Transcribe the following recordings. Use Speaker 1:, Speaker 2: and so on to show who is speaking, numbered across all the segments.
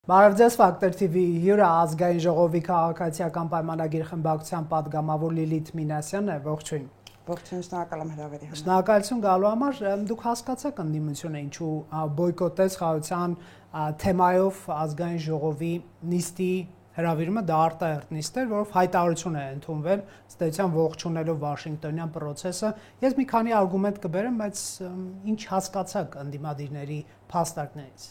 Speaker 1: Բարև ձեզ, Factor TV-ի հյուրը ազգային ժողովի քաղաքացիական պայմանագիր խմբակցության պատգամավոր Լիլիթ Մինասյանն է, ողջույն։
Speaker 2: Ողջույն, շնորհակալ եմ հրավերի համար։
Speaker 1: Շնորհակալություն գալու համար, դուք հասկացաք ընդդիմությունը ինչու բոյկոտեց խաղաղության թեմայով ազգային ժողովի նիստի հրավիրումը, դա արտահերթ նիստ էր, որով հայտարարություն է ընդունվել, ըստ էության ողջունելով Վաշինգտոնյան process-ը։ Ես մի քանի արգումենտ կբերեմ, բայց ինչ հասկացաք ընդդիմադիրների փաստարկներից։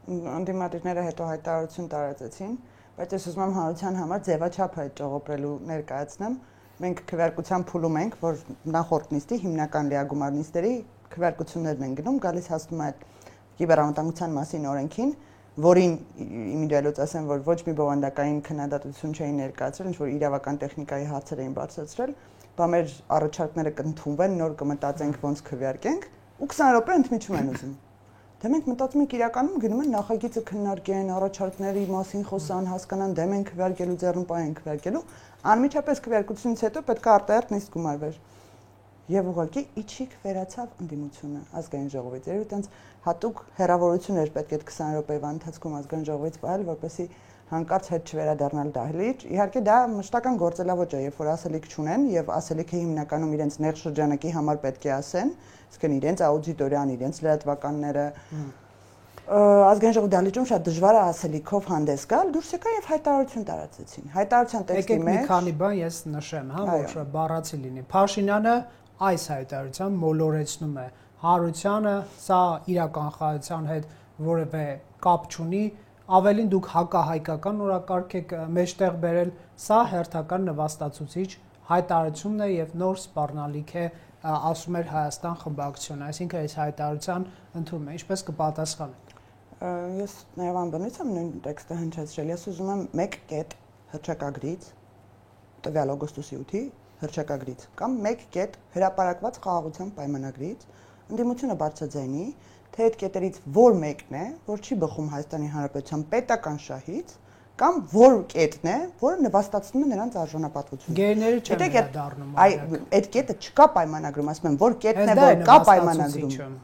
Speaker 2: Ընդդիմադիրները հետո հայտարարություն տարածեցին, բայց ես ուզում եմ հանրության համար ձևաչափը այդ ճողոպրելու ներկայացնեմ։ Մենք քվեարկության փուլում ենք, որ նախորդ նիստի հիմնական լիագումար նիստերի քվեարկություններն են գնում, գալիս հասնում է կիբերանվտանգության մասին օրենքին, որին իմիջիայլոց ասեմ, որ ոչ մի բովանդակային քննադատություն չէին ներկայացրել, ինչ որ իրավական տեխնիկայի հարցեր էին բարձրացրել, բա մեր առաջարկները կընդունվեն, նոր կմտածենք ոնց քվեարկենք, ու 20 րոպե ընդմիջում են ուզում։ Դե մենք մտածում ենք իրականում գնում են նախագիծը քննարկեն, առաջարկների մասին խոսան, հասկանան, դե մենք քվեարկելու ձեռնպահ ենք քվեարկելու, անմիջապես քվեարկությունից հետո պետք է արտահերթ նիստ գումարվեր։ Եվ ուղղակի իջիկ վերացավ ընդդիմությունը ազգային ժողովից։ Երևի տենց հատուկ հերավորություն էր պետք է 20 րոպեվա ընթացքում ազգային ժողովից պահել, որպեսզի հանկարծ հետ չվերադառնալ դահլիճ։ Իհարկե դա մշտական գործելավոճ է, երբ որ ասելիք չունեն եւ ասելիքը հիմնականում իրենց նեղ շրջանակի համար պետք է ասեն, իսկ իրենց աուդիտորիան, իրենց լրատվականները ազգային ժողովի դահլիճում շատ դժվար է ասելիքով հանդես գալ, դուրս եկա եւ հայտարարություն տարածեցին։ Հայտարարության տեքստի մեջ
Speaker 1: մի քանի բան ես նշեմ, հա, որ բառացի լինի։ Փաշինյանը այս հայտարարությամբ մոլորեցնում է Հարությանը, սա իրական խաղաղության հետ որևէ կապ չունի, ավելին դուք հակահայկական օրակարգ եք մեջտեղ բերել, սա հերթական նվաստացուցիչ հայտարարությունն է եւ նոր սպառնալիք է, ասում էր Հայաստան խմբակցությունը, այսինքն այս հայտարարության ընդունումը, ինչպես կպատասխանեք։
Speaker 2: Ես նաեւ անբնույթ եմ նույն տեքստը հնչեցրել, ես ուզում եմ 1 կետ հռչակագրից տվյալ օգոստոսի 8-ի հռչակագրից կամ 1 կետ հրապարակված խաղաղության պայմանագրից ընդդիմությունը բարձրաձայնի, թե այդ կետերից որ մեկն է, որ չի բխում Հայաստանի Հանրապետության պետական շահից, կամ որ կետն է, որը նվաստացնում է նրանց արժանապատվությունը։
Speaker 1: Գերիները չեն վերադառնում։
Speaker 2: Այդ կետը չկա պայմանագրում, ասում եմ, որ կետն է, որ կա պայմանագրում։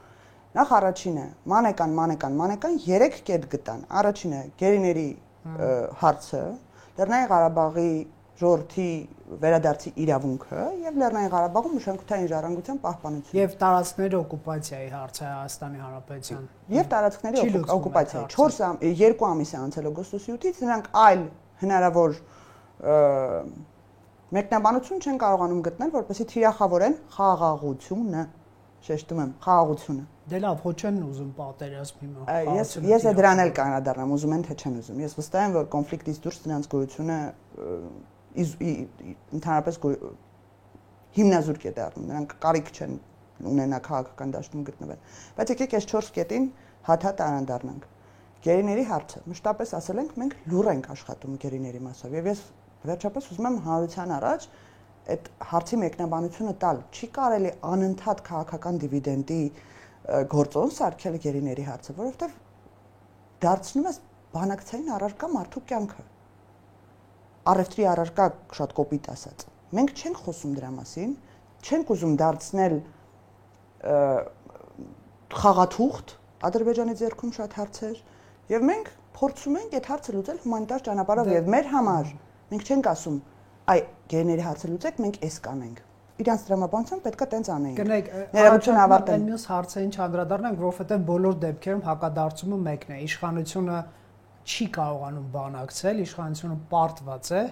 Speaker 2: Նախ առաջինը, մանեկան 3 կետ գտան։ Առաջինը գերիների հարցը, Լեռնային Ղարաբաղի ժողովրդի վերադարձի իրավունքը եւ Լեռնային Ղարաբաղում մշակութային ժառանգության պահպանությունը։
Speaker 1: Եվ տարածքների օկուպացիայի հարցը Հայաստանի Հանրապետության։
Speaker 2: Եվ տարածքների օկուպացիա 2 ամիս է անցել օգոստոսի 8-ից, նրանք այլ հնարավոր մեկնաբանություն չեն կարողանում գտնել, որպեսզի թիրախավորեն խաղաղությունը, շեշտում եմ, խաղաղությունը։
Speaker 1: Դե լավ, ոչ չեն ուզում պատերազմ հիմա։
Speaker 2: Ես է դրան էլ կանադառնամ, ուզում են թե չեն ուզում։ Ես վստահ եմ, որ կոնֆլիկտից դուրս նրանց գոյությունը ընդհանրապես հիմնազուրկ է դառնում, նրանք կարիք չեն ունենա քաղաքական դաշտում գտնվել։ Բայց եկեք այս 4 կետին հատ-հատ անդառնանք։ Գերիների հարցը, մշտապես ասել ենք, մենք լուր ենք աշխատում գերիների մասով, եւ ես վերջապես ուզում եմ հանրության առաջ այդ հարցի մեկնաբանությունը տալ։ Չի կարելի անընդհատ քաղաքական դիվիդենդի գործոն սարքել գերիների հարցը, որովհետեւ դարձնում է բանակցային առարկա մարդու կյանքը։ Առևտրի առարկա շատ կոպիտ ասած։ Մենք չենք խոսում դրա մասին, չենք ուզում դարձնել խաղաթուղթ Ադրբեջանի ձեռքում շատ հարցեր, եւ մենք փորձում ենք այդ հարցը լուծել հումանիտար ճանապարհով եւ մեր համար մենք չենք ասում, այ գերիների հարցը լուծեք, մենք էս կանենք։ Իրանց դրամաբանությամբ պետքա տենց անեին։
Speaker 1: Գնայք,
Speaker 2: ներողություն ավարտեմ։
Speaker 1: Մյուս հարցերին չանդրադառնանք, որովհետեւ բոլոր դեպքերում հակադարձումը մեկն է։ Իշխանությունը չի կարողանում բանակցել, իշխանությունը պարտված է,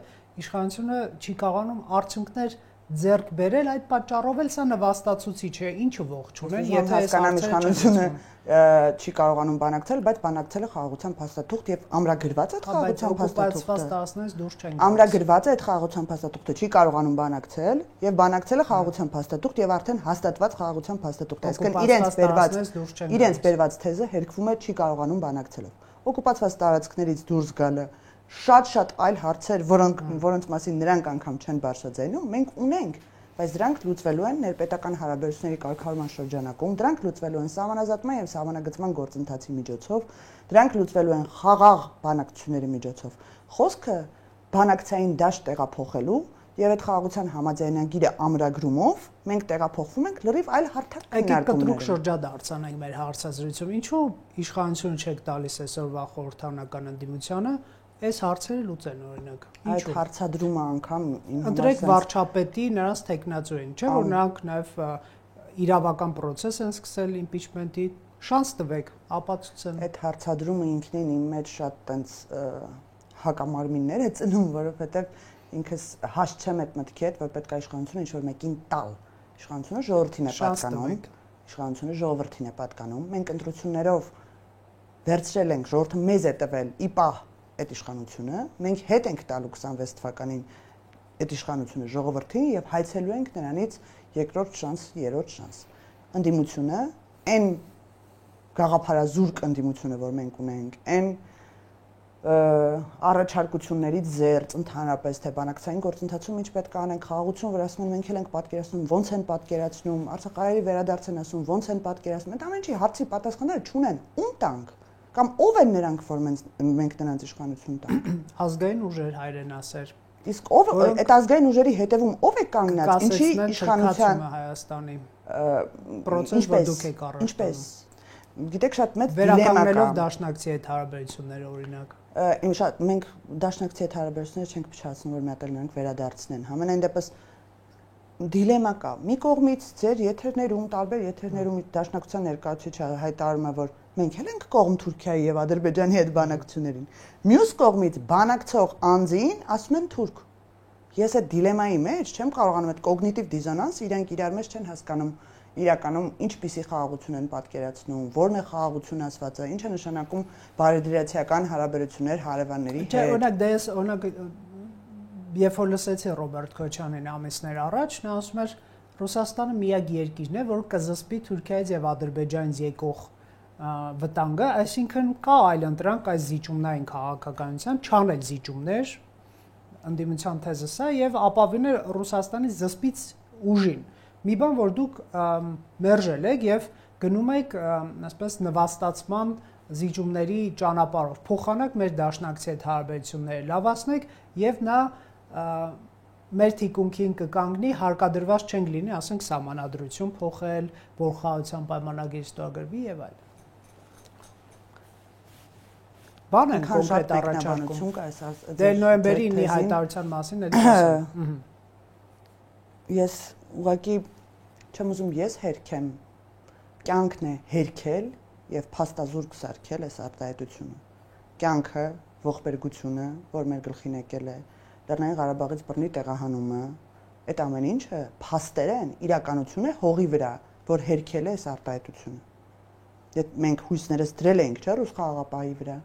Speaker 1: իշխանությունը չի կարողանում արդյունքներ ձեռք բերել, այդ պատճառով էլ սա նվաստացուցիչ է, ինչը ողջ ունեն,
Speaker 2: եթե հասկանամ իշխանությունը չի կարողանում բանակցել, բայց բանակցել է խաղաղության փաստաթուղթ եւ ամրագրված է խաղաղության փաստաթուղթը։ Ամրագրված է այդ խաղաղության փաստաթուղթը, չի կարողանում բանակցել եւ բանակցել է խաղաղության փաստաթուղթ եւ արդեն հաստատված խաղաղության փաստաթուղթ է, այսինքն իրենց բերված թեզը հերկվում է չի կարողանում բանակցելով։ Օկուպացված տարածքներից դուրս գալը շատ այլ հարցեր, որոնց մասին նրանք անգամ չեն բարձրաձայնում, մենք ունենք, բայց դրանք լուծվելու են ներպետական հարաբերությունների կարգավորման շրջանակում, դրանք լուծվելու են սահմանազատման եւ սահմանագծման գործընթացի միջոցով, դրանք լուծվելու են խաղաղ բանակցությունների միջոցով։ Խոսքը բանակցային դաշտ տեղափոխելու եւ այդ խաղաղության համաձայնագիրը ամրագրումով մենք տեղափոխվում ենք լրիվ այլ հարթակ քննարկումների։
Speaker 1: Եկեք կտրուկ շրջադարձանենք մեր հարցազրույցում։ Ինչու իշխանությունը չեք տալիս այսօրվա խորհրդանական ընդդիմությանը այս հարցերը լուծեն օրինակ։
Speaker 2: Այդ հարցադրումը անգամ
Speaker 1: ընտրեք վարչապետի նրանց տեխնացուին, չէ՞ որ նրանք նաև իրավական process են սկսել impeachment-ի, շանս տվեք, ապացուցեն։
Speaker 2: Այդ հարցադրումը ինքնին իմ մեջ շատ տենց հակամարմիններ է ծնում, որովհետև ինքս հաշտ չեմ այդ մտքի հետ, որ պետք է իշխանությունը ինչ-որ մեկին տալ։ Իշխանությունը ժողովրդին է պատկանում։ Իշխանությունը ժողովրդին է պատկանում։ Մենք ընտրություններով վերցրել ենք, ժողովուրդը մեզ է տվել ի պահ այդ իշխանությունը, մենք հետ ենք տալու 26 թվականին այդ իշխանությունը ժողովրդին եւ հայցելու ենք նրանից երկրորդ շանս, երրորդ շանս։ Ընդդիմությունը, այն գաղափարազուրկ ընդդիմությունը, որ մենք ունենք, այն առաջարկություններից զերծ ընդհանրապես թե բանակցային գործընթացում ինչ պետք է անենք, խաղաղություն, որ ասում են մենք էլ ենք պատկերացնում, ոնց են պատկերացնում, Արցախայերի վերադարձ են ասում, ոնց են պատկերացնում, այդ ամեն ինչի հարցի պատասխանները չունեն, ում տանք կամ ով են նրանք, որ մենք նրանց իշխանություն տանք։
Speaker 1: Ազգային ուժեր հայրենասեր։
Speaker 2: Իսկ ով այդ ազգային ուժերի հետևում ով է կանգնած, ինչի իշխանության
Speaker 1: Հայաստանի process որ դուք եք առաջ։
Speaker 2: Ինչպես գիտեք շատ մեծ
Speaker 1: վերականգնելով դաշնակցի հետ հարաբերությունները օրինակ։
Speaker 2: Մենք դաշնակցի հետ հարաբերությունները չենք փչացնում, որ մի հատ նրանք վերադարձնեն։ Համենայն դեպս դիլեմա կա։ Մի կողմից ձեր եթերներում, տարբեր եթերներում դաշնակցության ներկայացուցիչը հայտարարում է, որ մենք էլ ենք կողմ Թուրքիայի եւ Ադրբեջանի հետ բանակցություններին։ Մյուս կողմից բանակցող անձին ասում են թուրք։ Ես այդ դիլեմայի մեջ չեմ կարողանում այդ կոգնիտիվ դիզոնանս իրենք իրար մեջ չեն հասկանում իրականում ինչպիսի խաղաղություն են պատկերացնում, որն է խաղաղություն ասվածը, ինչ է նշանակում բարեդրացիական հարաբերություններ հարևանների հետ։
Speaker 1: Չէ, օրինակ դες օրինակ երբ որ լսեցի Ռոբերտ Քոչյանին ամիսներ առաջ, նա ասում էր Ռուսաստանը միակ երկիրն է, որ կզսպի Թուրքիայից եւ Ադրբեջանից եկող վտանգը, այսինքն կա այլ ընտրանք այս զիջումնային քաղաքականության, չանել զիջումներ, ընդդիմության թեզը սա եւ ապավինել Ռուսաստանի զսպից ուժին։ Մի բան, որ դուք մերժել եք եւ գնում եք, ասես նվաստացման զիջումների ճանապարհով, փոխանակ մեր դաշնակցի հետ հարաբերությունները լավացնեք եւ նա մեր թիկունքին կկանգնի, հարկադրված չենք լինի, ասենք սահմանադրություն փոխել, որ խաղաղության պայմանագիր ստորագրվի եւ այլն։ Բան են կոնկրետ առաջարկում կա այս դե նոյեմբերի 9-ի հայտարարության մասին էլի ասում։
Speaker 2: Ես ուղղակի չեմ ուզում ես հերքեմ, կյանքն է հերքել եւ փաստազուրկ սարքել այս արտահայտությունը։ Կյանքը, ողբերգությունը, որ մեր գլխին եկել է, Լեռնային Ղարաբաղից բռնի տեղահանումը, այդ ամեն ինչը փաստեր են, իրականություն է հողի վրա, որ հերքել է այս արտահայտությունը։ Դե մենք հույսներս դրել ենք, չէ՞, ռուս խաղաղապահի վրա։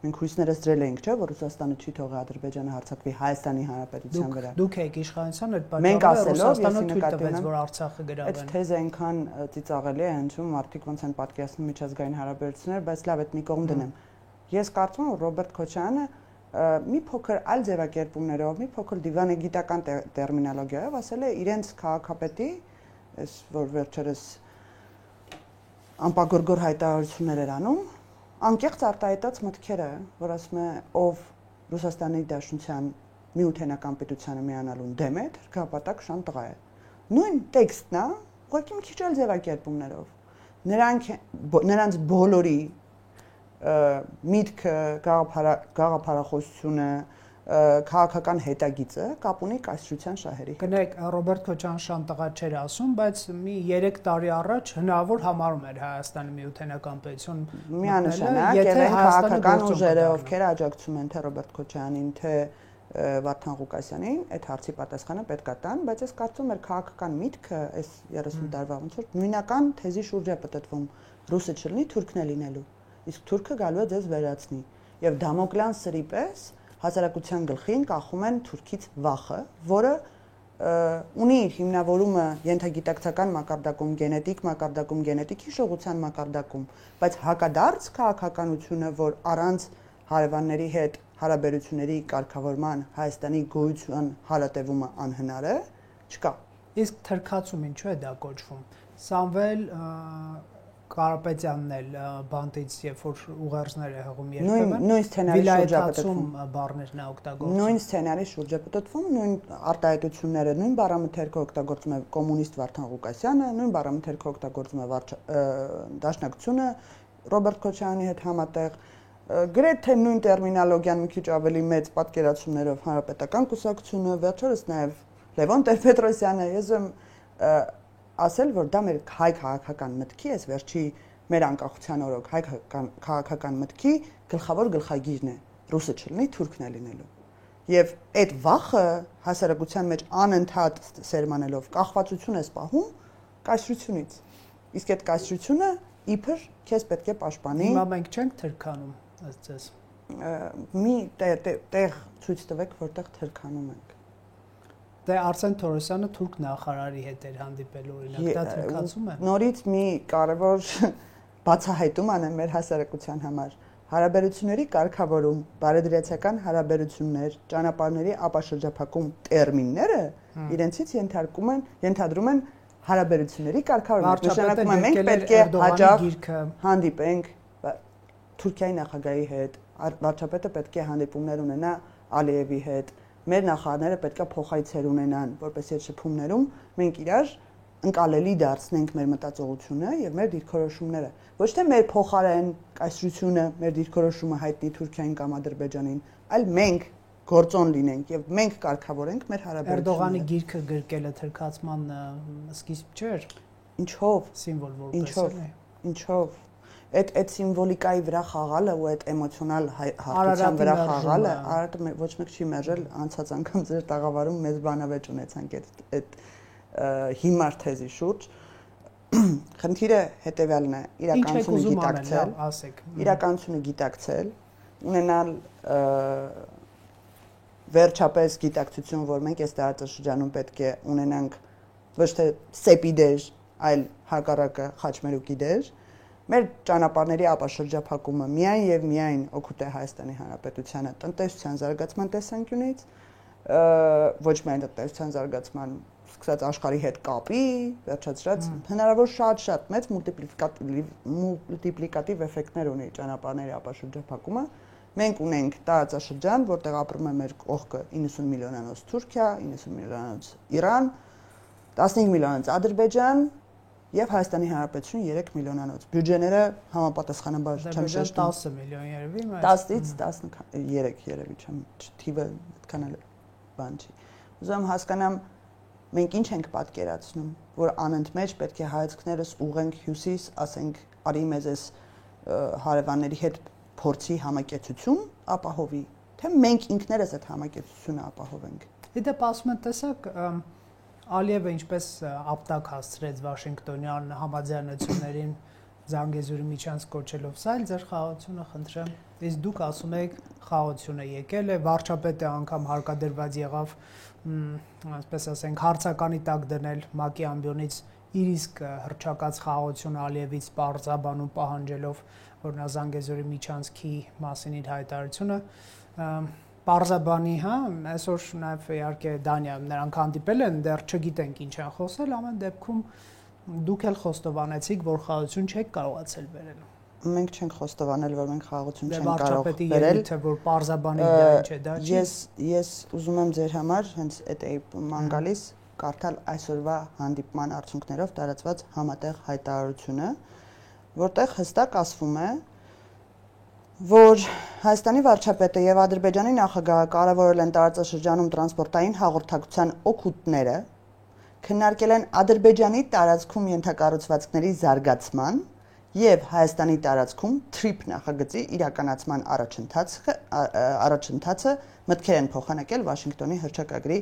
Speaker 2: Մենք հույսներս դրել ենք, չէ՞, որ Ռուսաստանը չի թողի Ադրբեջանը հարձակվի Հայաստանի Հանրապետության վրա։
Speaker 1: Դուք եք իշխանության այդ պատճառով Ռուսաստանը թույլ տվեց, որ Արցախը գրավեն։
Speaker 2: Այդ թեզը այնքան ծիծաղելի է հնչում, մարդիկ ոնց են պատկերացնում միջազգային հարաբերություններ, բայց լավ, այդ մի կողմ դնեմ։ Ես կարծում եմ, որ Ռոբերտ Քոչյանը մի փոքր այլ ձևակերպումներով, մի փոքր դիվանագիտական տերմինոլոգիայով ասել է իրենց քաղաքապետի, այս որ վերջերս անպագորգոր հայտարարություններ էր անում, անկեղծ արտահայտած մտքերը, որ ասում է ով Ռուսաստանի Դաշնության միութենական պետությանը միանալուն դեմ է, թրքապատակ շան տղա է։ Նույն տեքստն է, ուղղակի մի քիչ այլ ձևակերպումներով։ Նրանց բոլորի միտքը, գաղափարախոսությունը, քաղաքական հետագիծը կապ ունի կայսրության շահերի հետ։
Speaker 1: Գնեք Ռոբերտ Քոչյան շան տղա չէր ասում, բայց մի 3 տարի առաջ հնարավոր համարում էր Հայաստանի միութենական պետություն։
Speaker 2: Միանշանակ, եթե քաղաքական ուժերը, ովքեր աջակցում են թե Ռոբերտ Քոչյանին, թե Վարդան Ղուկասյանին, այդ հարցի պատասխանը պետք է տան, բայց ես կարծում եմ քաղաքական միտքը այս 30 տարվա ոնց որ նույնական թեզի շուրջ է պատտվում, ռուսը չլինի, թուրքն է լինելու։ Իսկ թուրքը գալու է ձեզ վերացնի։ Եվ Դամոկլյան սրի պես հասարակության գլխին կախում են թուրքից վախը, որը ունի իր հիմնավորումը ենթագիտակցական մակարդակում, գենետիկ մակարդակում, գենետիկ հիշողության մակարդակում, բայց հակադարձ քաղաքականությունը, որ առանց հարևանների հետ հարաբերությունների կարգավորման Հայաստանի գոյության հարատևումը անհնար է, չկա։
Speaker 1: Իսկ թրքացում ինչու է դա կոչվում։ Սամվել Կարապետյանն էլ բանտից երբ որ ուղերձներ է հղում երբեմն
Speaker 2: նույն սցենարի շուրջ է պատտվում
Speaker 1: բառներն է օգտագործում
Speaker 2: նույն սցենարի շուրջ է պատտվում նույն արտահայտությունները նույն բառամթերքը օգտագործում է կոմունիստ Վարդան Ղուկասյանը նույն բառամթերքը օգտագործում է Դաշնակցությունը Ռոբերտ Քոչարյանի հետ համատեղ գրեթե նույն տերմինոլոգիան մի քիչ ավելի մեծ պատկերացումներով Հանրապետական կուսակցությունը վերջերս նաև Լևոն Տեր-Պետրոսյանը ես եմ ասել որ դա մեր հայ քաղաքական մտքի էս վերջի մեր անկախության օրոք հայ քաղաքական մտքի գլխավոր գլխագիրն է ռուսը չլինի թուրքն է լինելու եւ այդ վախը հասարակության մեջ անընդհատ սերմանելով կախվածություն է սպահում կայսրությունից իսկ այդ կայսրությունը իբր քեզ պետք է պաշտպանի
Speaker 1: հիմա մենք չենք թրքանում ըստ ձեզ
Speaker 2: մի տեղ ցույց տվեք որտեղ թրքանում ենք
Speaker 1: Դե Արսեն Թորոսյանը թուրք նախարարի հետ էր հանդիպել օրինակ դա թրքացում է
Speaker 2: նորից մի կարևոր բացահայտում անեմ մեր հասարակության համար հարաբերությունների կարգավորում բարեդրացական հարաբերություններ ճանապարհների ապաշրջափակում տերմինները իրենցից ենթադրում են հարաբերությունների կարգավորում նշանակում է մենք պետք է հաջող հանդիպենք Թուրքիայի նախագահի հետ վարչապետը պետք է հանդիպումներ ունենա Ալիևի հետ Մեր նախարարները պետք է փոխայցեր ունենան, որպեսզի այդ շփումներում մենք իրար ընկալելի դարձնենք մեր մտածողությունը եւ մեր դիրքորոշումները։ Ոչ թե մեր փոխարեն կայսրությունը, մեր դիրքորոշումը հայտնի Թուրքիային կամ Ադրբեջանին, այլ մենք գործոն լինենք եւ մենք կարգավորենք մեր հարաբերությունները։
Speaker 1: Էրդողանի գիրքը գրկելը թրքացման սկիզբ չէր։
Speaker 2: Ինչով
Speaker 1: սիմվոլ որպես
Speaker 2: Ինչով այդ սիմվոլիկայի վրա խաղալը ու այդ էմոցիոնալ հարթության վրա խաղալը Արարատը ոչ մեկ չի մերժել անցած անգամ ձեր տաղավարում մեծ բանավեճ ունեցանք այդ հիմար թեզի շուրջ խնդիրը հետեւյալն է իրականությունը գիտակցել ունենալ վերջապես գիտակցություն որ մենք այս տարածաշրջանում պետք է ունենանք ոչ թե սեպի դեր այլ հակառակը խաչմերուկի դեր Մեր ճանապարհների ապաշրջափակումը միայն եւ միայն օգուտ է Հայաստանի Հանրապետությանը տնտեսության զարգացման տեսանկյունից, ոչ միայն տնտեսության զարգացման, սկսած աշխարհի հետ կապի, վերջացրած հնարավոր շատ մեծ մուլտիպլիկատիվ էֆեկտներ ունի ճանապարհների ապաշրջափակումը։ Մենք ունենք տարածաշրջան, որտեղ ապրում է մեր կողքը 90 միլիոնանոց Թուրքիա, 90 միլիոնանոց Իրան, 15 միլիոնանոց Ադրբեջան Եվ Հայաստանի Հանրապետություն 3 միլիոնանոց։ Բյուջեները համապատասխանաբար չեմ շեշտում
Speaker 1: 10 միլիոն երևի,
Speaker 2: 10-ից 13 երևի չեմ, թիվը այդքան էլ բան չի։ Ուզում հասկանամ մենք ինչ ենք պատկերացնում, որ անընդմեջ պետք է հայացքներս ուղենք հյուսիս, ասենք, արի մեզ էս հարևանների հետ փորձի համակեցություն ապահովի, թե մենք ինքներս այդ համակեցությունը ապահովենք։
Speaker 1: Իդեպ ասում են տեսակ Ալիևը ինչպես ապտակ հասցրեց Վաշինգտոնյան համաձայնություններին Զանգեզուրի միջանց կոչելով, սա էլ ձեր խաղաղությունը խնդրեմ։ Իսկ դուք ասում եք խաղաղությունը եկել է, վարչապետը անգամ հարկադրված եղավ, այսպես ասենք, հարցականի տակ դնել ՄԱԿ-ի ամբիոնից իր իսկ հռչակած խաղաղությունը Ալիևից պարզաբանում պահանջելով, որ նա Զանգեզուրի միջանցքի մասին իր հայտարարությունը Պարզաբանի, հա, այսօր նաև իհարկե Դանիայում նրանք հանդիպել են, դեռ չգիտենք ինչ են խոսել, ամեն դեպքում դուք էլ խոստովանեցիք, որ խաղաղություն չեք կարողացել բերել։
Speaker 2: Մենք չենք խոստովանել, որ մենք խաղաղություն չենք կարող
Speaker 1: վարչապետի ելույթը, որ Պարզաբանի դա ինչ է, դա չի։
Speaker 2: Ես ուզում եմ ձեր համար հենց այդ ման գալիս կարդալ այսօրվա հանդիպման արդյունքներով տարածված համատեղ հայտարարությունը, որտեղ հստակ ասվում է որ Հայաստանի վարչապետը եւ Ադրբեջանի նախագահը կարևորել են տարածաշրջանում տրանսպորտային հաղորդակցության օգուտները, քննարկել են Ադրբեջանի տարածքում ենթակառուցվածքների զարգացման եւ Հայաստանի տարածքում TRIP նախագծի իրականացման առաջընթացը մտքեր են փոխանակել Վաշինգտոնի հռչակագրի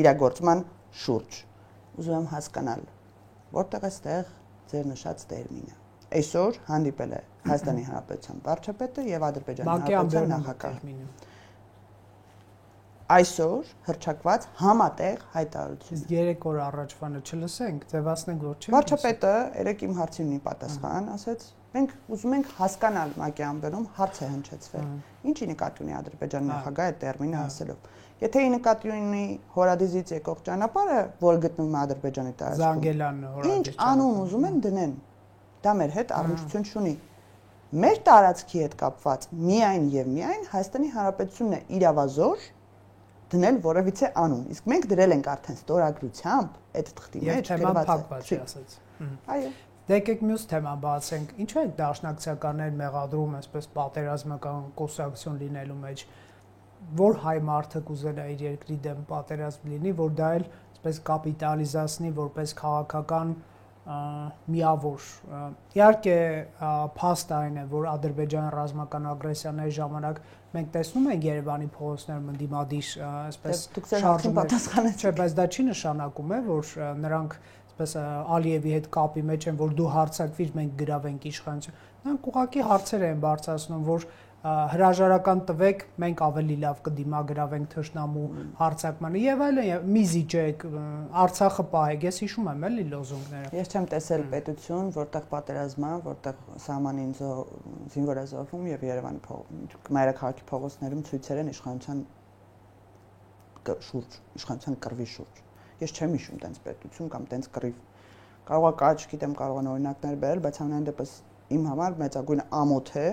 Speaker 2: իրագործման շուրջ։ Ուզում եմ հասկանալ, որտեղ է ստեղ ձեր նշած տերմինը։ Այսօր հանդիպել է Հայաստանի Հանրապետության վարչապետը եւ Ադրբեջանի Հանրապետության նախագահը։ Այսօր հռչակված համատեղ հայտարարություն։
Speaker 1: 3 օր առաջվանը չլսենք, ձևացնենք որ չենք։
Speaker 2: Վարչապետը երեք իմ հարցին ունի պատասխան, ասաց, մենք ուզում ենք հասկանալ ՄԱԿ-ի ամբիոնում հարց է հնչեցվել։ Ինչի նկատի ունի Ադրբեջանի նախագահը այդ տերմինը ասելով։ Եթե ի նկատի ունի հորադիզից եկող ճանապարհը, որ գտնվում է Ադրբեջանի տարածքում։
Speaker 1: Զանգելան հորադիզ։
Speaker 2: Ինչ անուն ուզում են դնեն։ դա մեր հետ առնչություն չունի։ Մեր տարածքի հետ կապված միայն եւ միայն Հայաստանի Հանրապետությունն է իրավազոր դնել որևիցե անուն։ Իսկ մենք դրել ենք արդեն ստորագրությամբ այդ թղթի մեջ
Speaker 1: գրված է, ասած։
Speaker 2: Այո։
Speaker 1: Դե եկեք մյուս թեման բացենք։ Ինչու են դաշնակցականներ մեղադրում այսպես պատերազմական կուսակցություն լինելու մեջ, որ հայ մարդը կուզել է իր երկրի դեմ պատերազմ լինի, որ դա էլ այսպես կապիտալիզացնի որպես քաղաքական միավոր։ Իհարկե փաստ այն է, որ Ադրբեջանի ռազմական ագրեսիաների ժամանակ մենք տեսնում ենք Երևանի փողոցներում ընդդիմադիր այսպես շարժումներ, չէ, բայց դա չի նշանակում է, որ նրանք այսպես Ալիևի հետ կապի մեջ են, որ դու հարձակվիր, մենք գրավենք իշխանություն։ Նրանք ուղղակի հարցեր են բարձրացնում, որ հրաժարական տվեք, մենք ավելի լավ կդիմագրավենք թշնամու հարձակմանը եւ այլն, մի զիջեք, Արցախը պահեք, ես հիշում եմ էլի լոզունգները։
Speaker 2: Ես չեմ տեսել պետություն, որտեղ պատերազմ է, որտեղ սահմանին զինվոր է զոհվում եւ Երևանի մայրաքաղաքի փողոցներում ցույցեր են իշխանության շուրջ, իշխանության կռվի շուրջ։ Ես չեմ հիշում տենց պետություն կամ տենց կռիվ։ Կարող է կա, չգիտեմ, կարող են օրինակներ բերել, բայց ամենայն դեպս իմ համար մեծագույն ամոթ է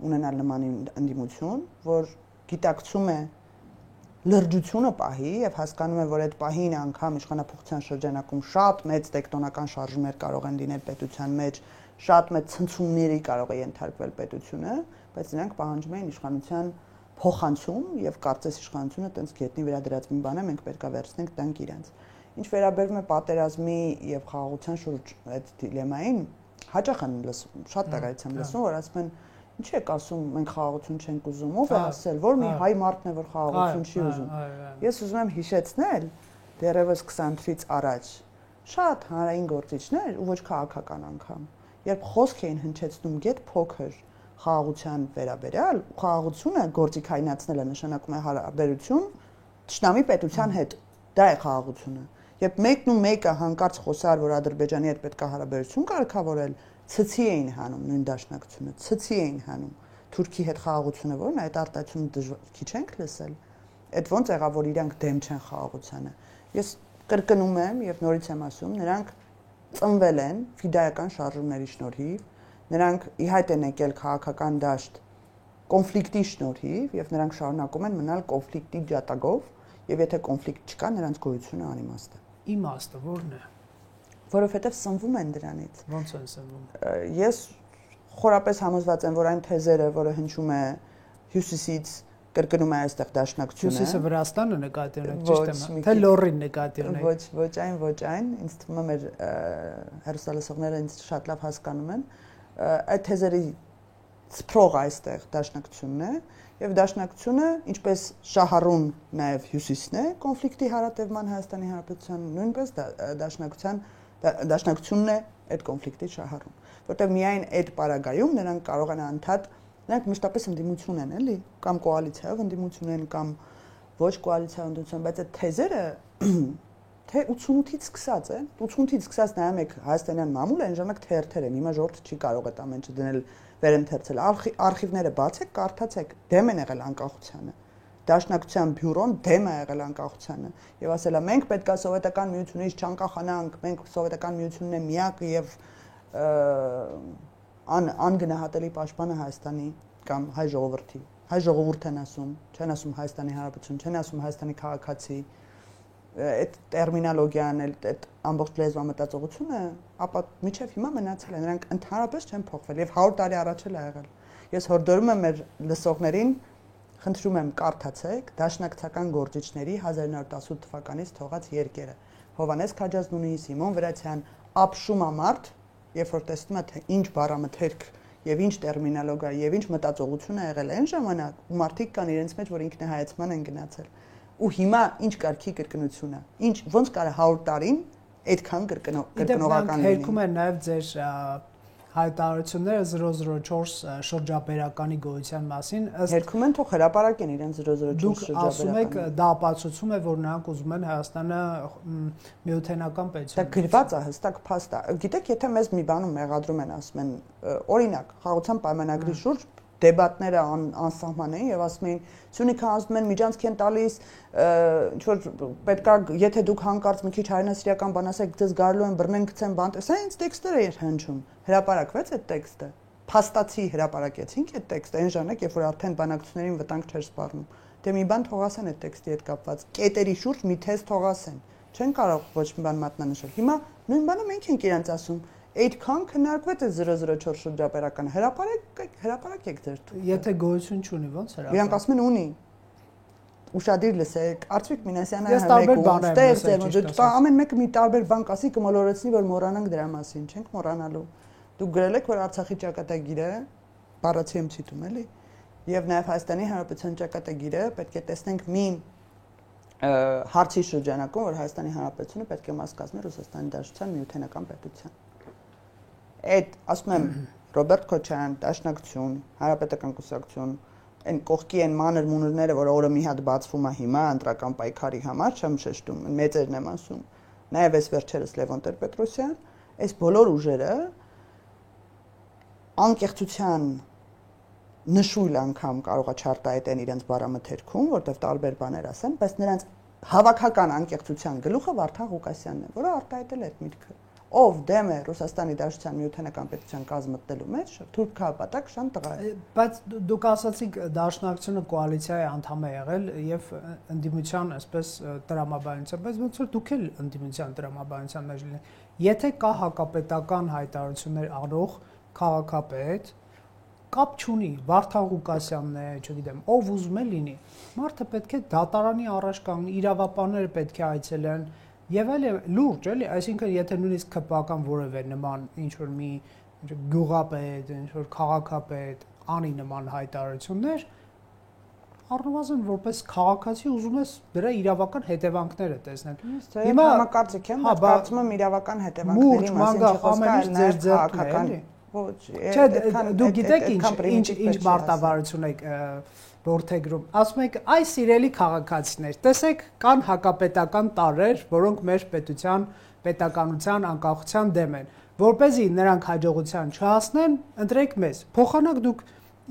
Speaker 2: ունենալ նման ընդդիմություն, որ գիտակցում է լրջությունը պահի եւ հասկանում է, որ այդ պահին անգամ իշխանապողության շրջանակում շատ մեծ տեկտոնական շարժումներ կարող են լինել պետության մեջ, շատ մեծ ցնցումների կարող է ենթարկվել պետությունը, բայց նրանք պահանջում են իշխանության փոխանցում եւ կարծես իշխանությունը տենց գետնի վերադրած մի բան է, մենք պետք է վերցնենք տանք իրենց։ Ինչ վերաբերում է պատերազմի եւ խաղաղության շուրջ այդ դիլեմային, հաճախ են լսում, շատ տեղից եմ լսում, որ ասում են Ինչ եք ասում, մենք խաղաղություն չենք ուզում, ով է ասել, որ մի հայ մարդն է, որ խաղաղություն չի ուզում։ Ես ուզում եմ հիշեցնել, դեռևս 20 թվականից առաջ շատ հանրային գործիչներ ու ոչ քաղաքական անգամ, երբ խոսք էին հնչեցնում գետ փոքր խաղաղության վերաբերյալ, խաղաղությունը գործիքայնացնելը նշանակում է հարաբերություն ճշնամի պետության հետ, դա է խաղաղությունը։ Երբ մեկն ու մեկը հանկարծ խոսար, որ Ադրբեջանի հետ պետք է հարաբերություն կարգավորել, ցցի էին հանում նույն դաշնակցությունը, ցցի էին հանում։ Թուրքի հետ խաղաղությունը ո՞րն է, այդ արտահայտությունը քիչ ենք լսել։ Այդ ոնց եղավ, որ իրանք դեմ չեն խաղաղությանը։ Ես կրկնում եմ եւ նորից եմ ասում, նրանք ծնվել են ֆիդայական շարժումների շնորհիվ, նրանք ի հայտ են եկել քաղաքական դաշտ կոնֆլիկտի շնորհիվ եւ նրանք շարունակում են մնալ կոնֆլիկտի ջատագով եւ եթե կոնֆլիկտ չկա, նրանց գոյությունը անիմաստ է։
Speaker 1: Իմաստը ո՞րն է։
Speaker 2: Որովհետև սնվում են դրանից։
Speaker 1: Ոնց են սնվում։
Speaker 2: Ես խորապես համոզված եմ, որ այն թեզերը, որը հնչում է հյուսիսից, կրկնում է այստեղ դաշնակցությունը։
Speaker 1: Հյուսիսը Վրաստանը նկատի ունեք, ճիշտ եմ, թե Լոռին նկատի ունեք։
Speaker 2: Ոչ այն, ինձ թվում է մեր հեռուստալսողները ինձ շատ լավ հասկանում են։ Այդ թեզերի սփռող այստեղ դաշնակցությունն է, եւ դաշնակցությունը, ինչպես շահառուն նաեւ հյուսիսն է, կոնֆլիկտի հարատևման Հայաստանի Հանրապետության նույնպես դաշնակցությունն է այդ կոնֆլիկտի շահառուն, որտեղ միայն այդ պարագայում նրանք կարող են անդադ, նրանք մշտապես ընդդիմություն են, էլի, կամ կոալիցիայով ընդդիմություն են, կամ ոչ կոալիցիայով ընդդիմություն, բայց այդ թեզերը թե 88-ից սկսած է, 88-ից սկսած նայում եք հայաստանյան մամուլը, այն ժամանակ թերթեր են, հիմա ժողովուրդը չի կարող այդ ամեն ինչը դնել վերընթերցել, արխիվները բացեք, կարդացեք, դեմ են եղել անկախությանը, դաշնակցության բյուրոն դեմ է եղել անկախությանը եւ ասել է մենք պետք է սովետական միությունից չանկախանանք, մենք սովետական միությունն է միակ եւ անգնահատելի պաշտպանը Հայաստանի կամ հայ ժողովրդի, հայ ժողովուրդ են ասում, չեն ասում Հայաստանի Հանրապետություն, չեն ասում Հայաստանի քաղաքացի, այդ տերմինոլոգիան, այդ ամբողջ լեզվամտածողությունը, ապա միջև հիմա մնացել է, նրանք ընդհանրապես չեն փոխվել եւ 100 տարի առաջ էլ ա եղել։ Ես հորդորում եմ մեր լսողներին, խնդրում եմ կարդացեք դաշնակցական գործիչների 1918 թվականից թողած երկերը։ Հովանես Քաջազնունի, Սիմոն Վրացյան, ապշում ամարտ, երբ որ տեսնում է թե ինչ բառամթերք եւ ինչ տերմինոլոգիա եւ ինչ մտածողություն է եղել այն ժամանակ, ու մարդիկ կան իրենց մեջ, որ ինքնահայացման են գնացել։ Ու հիմա ինչ կարգի կրկնություն է։ Ինչ ոնց կարա 100 տարին այդքան կրկնողական լինի։
Speaker 1: Հերքում են նաև ձեր հայտարարությունները 004 շրջաբերականի գոյության մասին։
Speaker 2: Հերքում են, թող հրապարակեն իրեն 004
Speaker 1: շրջաբերականը։ Դուք ասում եք, դա ապացուցում է, որ նրանք ուզում են Հայաստանը միութենական պետություն։
Speaker 2: Դա գրված է, հստակ փաստ է։ Գիտեք, եթե մեզ մի բանում մեղադրում են, ասում են, օրինակ, խաղաղության պայմանագրի շուրջ դեբատները անսահման էին եւ ասում էին Սյունիքը հանձնում են միջանցք են տալիս ինչ որ պետքա եթե դուք հանկարծ մի քիչ հայրենասիրական բան ասեք դες գարլու են բռնեն գցեն բան սա ինձ տեքստեր էր հնչում հրապարակվեց այդ տեքստը փաստացի հրապարակեցինք այդ տեքստը այն ժամանակ երբ որ արդեն բանակցություններին վտանգ չէր սպառնում դե մի բան թողասեն այդ տեքստի հետ կապված կետերի շուրջ մի թեզ թողասեն չեն կարող ոչ մի բան մատնանշել հիմա նույն բանը մենք ենք իրենց ասում այդքան քննարկվեց է 004 շրջապերական հրապարակեք ձեր թույլը
Speaker 1: եթե գոյություն չունի ոնց հրապարակ
Speaker 2: իրանք ասում են ունի ուշադիր լսեք Արծվիկ Մինասյանը համեկում ստեղ ամեն մեկը մի տարբեր բան կասի կմոլորեցնի որ մոռանանք դրա մասին չենք մոռանալու դուք գրել եք որ Արցախի ճակատագիրը բառացի եմ ցիտում էլի եւ նաեւ Հայաստանի Հանրապետության ճակատագիրը պետք է տեսնենք մի հարցի շրջանակում որ Հայաստանի Հանրապետությունը պետք է մաս կազմի Ռուսաստանի Դաշնության միութենական պետության այդ ասում եմ Ռոբերտ Քոչարյան Դաշնակցություն Հանրապետական կուսակցություն այն կողքի այն մանր մունրները որ օրը մի հատ բացվում է հիմա ընտրական պայքարի համար չեմ շեշտում մեծերն եմ ասում նաեւ այս վերջերս Լևոն Տեր-Պետրոսյան այս բոլոր ուժերը անկեղծության նշույլ անգամ կարողա չարտահայտեն իրենց բառամթերքում, որտեղ տարբեր բաներ ասեն, բայց նրանց հավաքական անկեղծության գլուխը Վարդան Ղուկասյանն է, որը արտահայտել է այդ միտքը։ Ով դեմ է Ռուսաստանի Դաշնության միութենական պետության կազմտնելու մեջ, թուրք քաղաքապետակ շան տղա է։
Speaker 1: Բայց դուք ասացիք Դաշնակցությունը կոալիցիայի անդամ է եղել եւ ընդդիմության այսպես տրամաբանության, բայց ոնց որ դուք էլ ընդդիմության տրամաբանության մեջ լինեք։ Եթե կա հակապետական հայտարարություններ արող քաղաքապետ կապ չունի Վարդան Ղուկասյանն է, չգիտեմ, ով ուզում է լինի։ Մարդը պետք է դատարանի առաջ կանգնի, իրավապանները պետք է այցելեն եւ այլ լուրջ էլի, այսինքն եթե նույնիսկ քպական որևէ նման ինչ որ մի գյուղապետ, ինչ որ քաղաքապետ անի նման հայտարարություններ, առնվազն որպես քաղաքացի ուզում ես դրա իրավական հետևանքները տեսնել։
Speaker 2: Հիմա համակարծիք եմ, բայց կարծում եմ իրավական հետևանքների մասին
Speaker 1: խոսքը այլ քաղաքական Ոչ, դուք գիտեք ինչ մարտավարություն եք որդեգրում։ Ասում եք, այ սիրելի քաղաքացիներ, տեսեք, կան հակապետական տարրեր, որոնք մեր պետության, պետականության, անկախության դեմ են։ Որպեսզի նրանք հաջողության չհասնեն, ընտրեք մեզ։ Փոխանակ դուք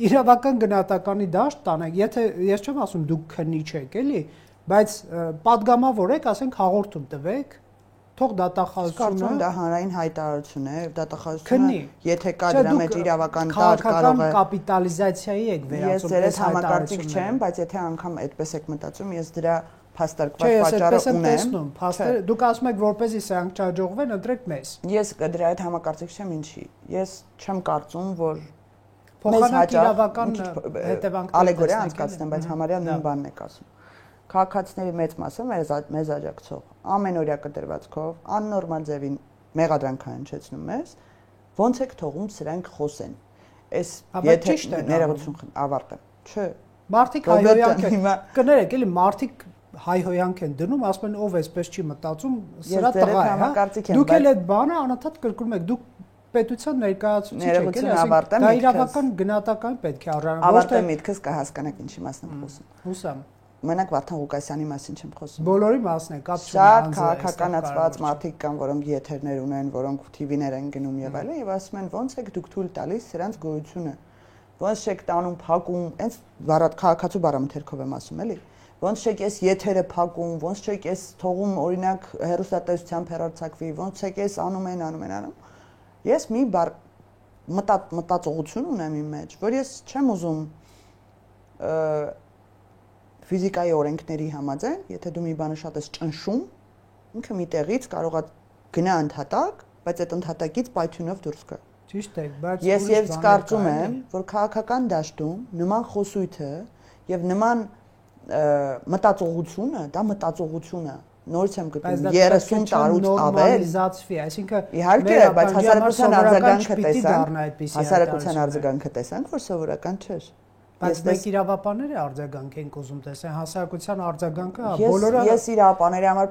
Speaker 1: իրավական գնահատականի դաշտ տանեք, եթե ես չեմ ասում դուք քննիչ եք, էլի, բայց պատգամավոր եք, ասենք հաղորդում տվեք թող դատախազությունը
Speaker 2: Կարծում դա հանրային հայտարարություն է, դատախազությունը եթե կա դրա մեջ իրավական տար կարող է
Speaker 1: կապիտալիզացիայի եք վերածում
Speaker 2: ես համակարծիք չեմ, բայց եթե անգամ այդպես եք մտածում, ես դրա փաստարկված պատճառը ունեմ։
Speaker 1: Դուք ասում եք որպեսզի սրանք չհաջողվեն, ընտրեք մեզ։
Speaker 2: Ես դրա այդ համակարծիք չեմ ինչի։ Ես չեմ կարծում, որ
Speaker 1: փոխանակ իրավական հետևանքներ
Speaker 2: ալեգորիա անցկացնեմ, բայց համարյա նույն բանն եք ասում։ Քաղաքացիների մեծ մասը մեզ աջակցող ամենօրյա կտրվածքով աննորմալ ձևին մեղադրանք հնչեցնում մեզ ոնց եք թողում սրանք խոսեն այս եթե ներողություն ավարտեմ չէ
Speaker 1: մարդիկ հայհոյանք են կներեք էլի մարդիկ հայհոյանք են դնում ասում են ով էսպես չի մտածում սրա տղա է դուք էլ այդ բանը անընդհատ կրկնում եք դուք պետության ներկայացուցիչ եք էլի ասենք դա իրավական գնահատական պետք է առանց
Speaker 2: ավարտեմ միտքս կհասկանաք ինչի մասն եմ խոսում
Speaker 1: հուսամ
Speaker 2: Մենակ Վարդան Ղուկասյանի մասին չեմ խոսում։
Speaker 1: Բոլորի մասն է, կապ չունի։
Speaker 2: Շատ քաղաքականացված մարդիկ կան, որոնք եթերներ ունեն, որոնք TV-ներ են գնում եւ այլն, եւ ասում են ո՞նց եք դուք թույլ տալիս սրանց գոյությունը։ Ո՞նց եք տանում փակում, հենց վարած քաղաքացու բառամթերքով եմ ասում, էլի։ Ո՞նց եք էս եթերը փակում, ո՞նց եք էս թողում օրինակ հեռուստատեսությամբ հեռարձակվի, ո՞նց եք էս անում։ Ես մի մտածողություն ունեմ իմ մեջ, որ ես չեմ ուզում ֆիզիկայի օրենքների համաձայն, եթե դու մի բանը շատ ես ճնշում, ինքը մի տեղից կարող է գնա ընդհատակ, բայց այդ ընդհատակից պայթյունով դուրս գա։
Speaker 1: Ճիշտ է, բայց
Speaker 2: ես կարծում եմ, որ քաղաքական դաշտում նման խոսույթը եւ նման մտածողությունը, դա մտածողություն է։ Նորից եմ գտնում 30 տարուց ավել
Speaker 1: այսինքն
Speaker 2: իհարկե, բայց հասարակության արձագանքը տեսանք, հասարակության արձագանքը տեսանք, որ սովորական չէր։
Speaker 1: Բայց մենք իրավապանները արձագանք ենք ուզում տեսնել, հասարակության արձագանքը բոլորը
Speaker 2: Ես իրավապանների համար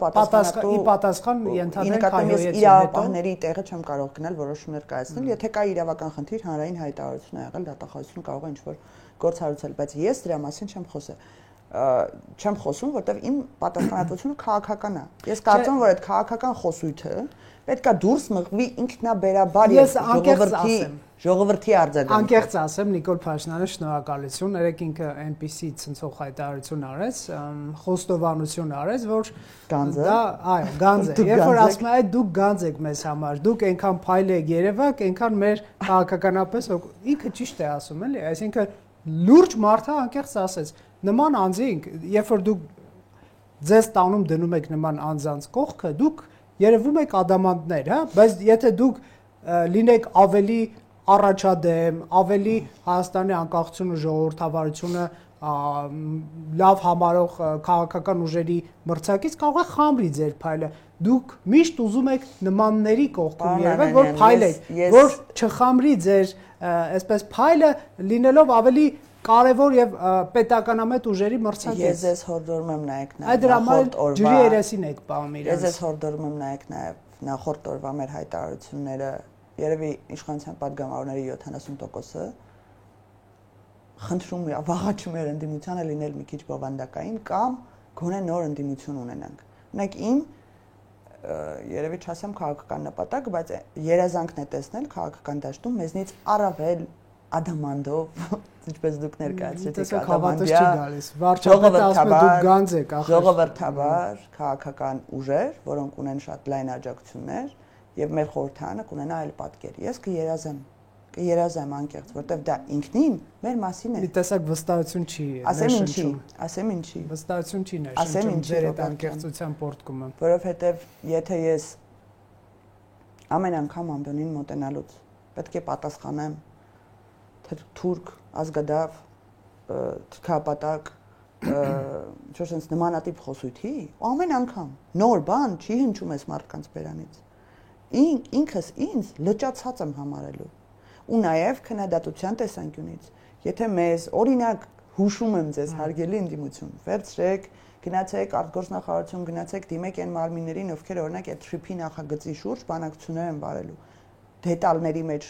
Speaker 1: պատասխան ենթադրենք
Speaker 2: հայոց իրավապանների տեղը չեմ կարող գնալ որոշումներ կայացնել, եթե կա իրավական խնդիր, հանրային հայտարարություն ա եղել, դատախազությունը կարող է ինչ-որ գործ հարուցել, բայց ես դրա մասին չեմ խոսել։ չեմ խոսում, որտեղ իմ պատասխանատվությունը քաղաքական է։ Ես կարծում եմ, որ այդ քաղաքական խոսույթը պետքա դուրս մղվի ինքնաբերաբար
Speaker 1: եւ
Speaker 2: ժողովրդի արձագանքով։
Speaker 1: Անկեղծ ասեմ, Նիկոլ Փաշինյանը շնորհակալություն, երեք ինքը այնպիսի ցնցող հայտարարություն արեց, խոստովանություն արեց, որ դա, այո, գանձ է։ Երբ որ ասում է, այդ դուք գանձ եք մեզ համար, դուք այնքան փայլ եք երևաք, այնքան մեր քաղաքականապես ինքը ճիշտ է ասում, էլի, այսինքն լուրջ մարդը անկեղծ ասեց, նման անձինք, երբ որ դուք ձեզ տանում դնում եք նման անձանց կողքը, դուք երևում եք ադամանդներ, հա, բայց եթե դուք լինեք ավելի առաջադեմ, ավելի Հայաստանի անկախությունը, ժողովրդավարությունը լավ համարող քաղաքական ուժերի մրցակից կարող է խամրի ձեր փայլը։ Դուք միշտ ուզում եք նմանների կողքում երևեք, որ փայլեք, որ չխամրի ձեր այսպես փայլը լինելով ավելի կարևոր եւ պետականամետ ուժերի մրցակից։
Speaker 2: Ես ձեզ հորդորում եմ նայեք նաեւ
Speaker 1: այդ դրամալ ջրի երեսին եք պահում իրենց։
Speaker 2: Ես ձեզ հորդորում եմ նայեք նաեւ նախորդ օրվա մեր հայտարարությունները, երևի իշխանության падգամավորների 70%-ը խնդրում է, վաղաչում էր ընդդիմությանը լինել մի քիչ բովանդակային կամ գոնե նոր ընդդիմություն ունենանք։ Ունեք իմ երևի չասեմ քաղաքական նպատակ, բայց երազանքն է տեսնել քաղաքական դաշտում մեզնից առավել ադամանդով, ինչպես դուք ներկայացրեցիք ադամանդյա, ժողովրդավար քաղաքական ուժեր, որոնք ունեն շատ լայն աջակցություններ եւ մեր խորհրդանը կունենա այլ պատկեր։ Ես կերազեմ անկեղծ, որտեվ դա ինքնին մեր մասին է։
Speaker 1: Մի տեսակ վստահություն չի
Speaker 2: ասեմ ինչի։
Speaker 1: Վստահություն չի ներշնչում ձեր այդ անկեղծության պորտկումը։
Speaker 2: Որովհետեւ եթե ես ամեն անգամ ամբյոնին մոտենալուց պետք է պատասխանեմ թուրք, ազգադավ, թրքապատակ, չորսենց նմանատիպ խոսույթի, ամեն անգամ նոր բան չի հնչում ես մարդկանց բերանից։ Ինքս ինձ լճացած եմ համարելու։ Ու նաև քննադատության տեսանկյունից, եթե մեզ օրինակ հուշում եմ ձեզ հարգելի ընդդիմություն, վերցրեք, գնացեք արտգործնախարարություն, գնացեք դիմեք այն մարմիններին, ովքեր օրինակ այդ TRIP-ի նախագծի շուրջ բանակցություններ են վարելու։ Դետալների մեջ